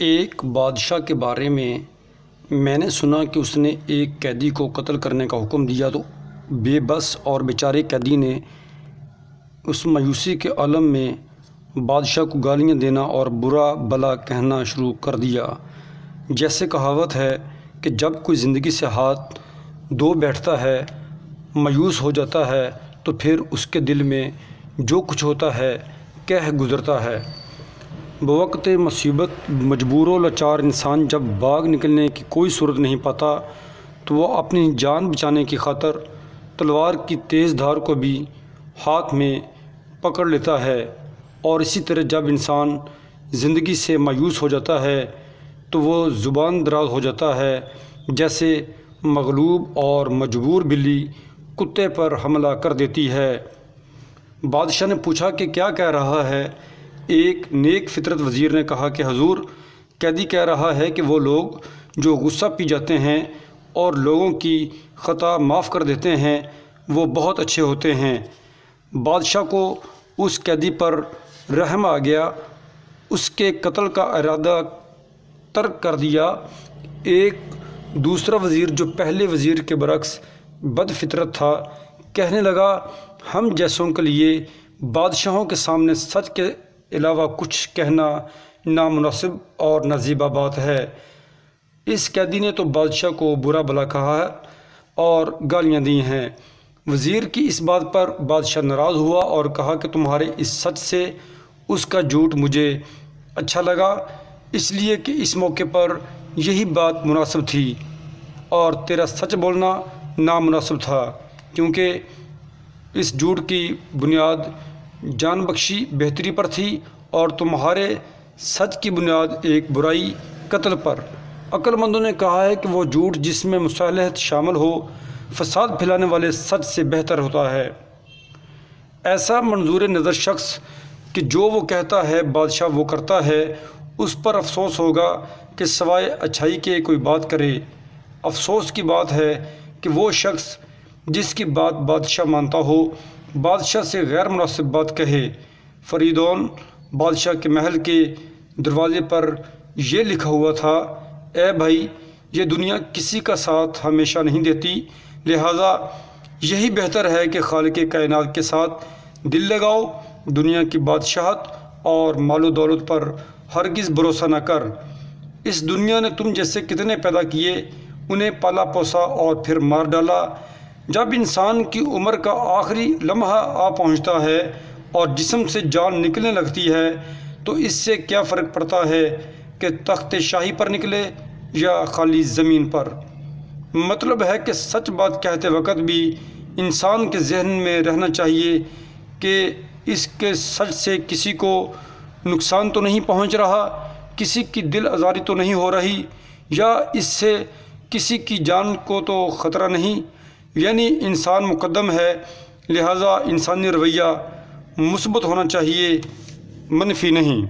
ایک بادشاہ کے بارے میں نے سنا کہ اس نے ایک قیدی کو قتل کرنے کا حکم دیا تو بے بس اور بیچارے قیدی نے اس مایوسی کے عالم میں بادشاہ کو گالیاں دینا اور برا بھلا کہنا شروع کر دیا۔ جیسے کہاوت ہے کہ جب کوئی زندگی سے ہاتھ دھو بیٹھتا ہے، مایوس ہو جاتا ہے، تو پھر اس کے دل میں جو کچھ ہوتا ہے کہہ گزرتا ہے۔ بوقت مصیبت مجبور و لاچار انسان جب بھاگ نکلنے کی کوئی صورت نہیں پاتا تو وہ اپنی جان بچانے کی خاطر تلوار کی تیز دھار کو بھی ہاتھ میں پکڑ لیتا ہے، اور اسی طرح جب انسان زندگی سے مایوس ہو جاتا ہے تو وہ زبان دراز ہو جاتا ہے، جیسے مغلوب اور مجبور بلی کتے پر حملہ کر دیتی ہے۔ بادشاہ نے پوچھا کہ کیا کہہ رہا ہے؟ ایک نیک فطرت وزیر نے کہا کہ حضور، قیدی کہہ رہا ہے کہ وہ لوگ جو غصہ پی جاتے ہیں اور لوگوں کی خطا معاف کر دیتے ہیں وہ بہت اچھے ہوتے ہیں۔ بادشاہ کو اس قیدی پر رحم آ گیا، اس کے قتل کا ارادہ ترک کر دیا۔ ایک دوسرا وزیر جو پہلے وزیر کے برعکس بد فطرت تھا، کہنے لگا ہم جیسوں کے لیے بادشاہوں کے سامنے سچ کے علاوہ کچھ کہنا نامناسب اور نازیبا بات ہے۔ اس قیدی نے تو بادشاہ کو برا بھلا کہا اور گالیاں دی ہیں۔ وزیر کی اس بات پر بادشاہ ناراض ہوا اور کہا کہ تمہارے اس سچ سے اس کا جھوٹ مجھے اچھا لگا، اس لیے کہ اس موقع پر یہی بات مناسب تھی، اور تیرا سچ بولنا نامناسب تھا، کیونکہ اس جھوٹ کی بنیاد جان بخشی بہتری پر تھی اور تمہارے سچ کی بنیاد ایک برائی قتل پر۔ عقل مندوں نے کہا ہے کہ وہ جھوٹ جس میں مصالحت شامل ہو فساد پھیلانے والے سچ سے بہتر ہوتا ہے۔ ایسا منظور نظر شخص کہ جو وہ کہتا ہے بادشاہ وہ کرتا ہے، اس پر افسوس ہوگا کہ سوائے اچھائی کے کوئی بات کرے۔ افسوس کی بات ہے کہ وہ شخص جس کی بات بادشاہ مانتا ہو بادشاہ سے غیر مناسب بات کہے۔ فریدون بادشاہ کے محل کے دروازے پر یہ لکھا ہوا تھا، اے بھائی، یہ دنیا کسی کا ساتھ ہمیشہ نہیں دیتی، لہٰذا یہی بہتر ہے کہ خالق کائنات کے ساتھ دل لگاؤ، دنیا کی بادشاہت اور مال و دولت پر ہرگز بھروسہ نہ کر۔ اس دنیا نے تم جیسے کتنے پیدا کیے، انہیں پالا پوسا اور پھر مار ڈالا۔ جب انسان کی عمر کا آخری لمحہ آ پہنچتا ہے اور جسم سے جان نکلنے لگتی ہے تو اس سے کیا فرق پڑتا ہے کہ تخت شاہی پر نکلے یا خالی زمین پر؟ مطلب ہے کہ سچ بات کہتے وقت بھی انسان کے ذہن میں رہنا چاہیے کہ اس کے سچ سے کسی کو نقصان تو نہیں پہنچ رہا، کسی کی دل آزاری تو نہیں ہو رہی، یا اس سے کسی کی جان کو تو خطرہ نہیں۔ یعنی انسان مقدم ہے، لہٰذا انسانی رویہ مثبت ہونا چاہیے، منفی نہیں۔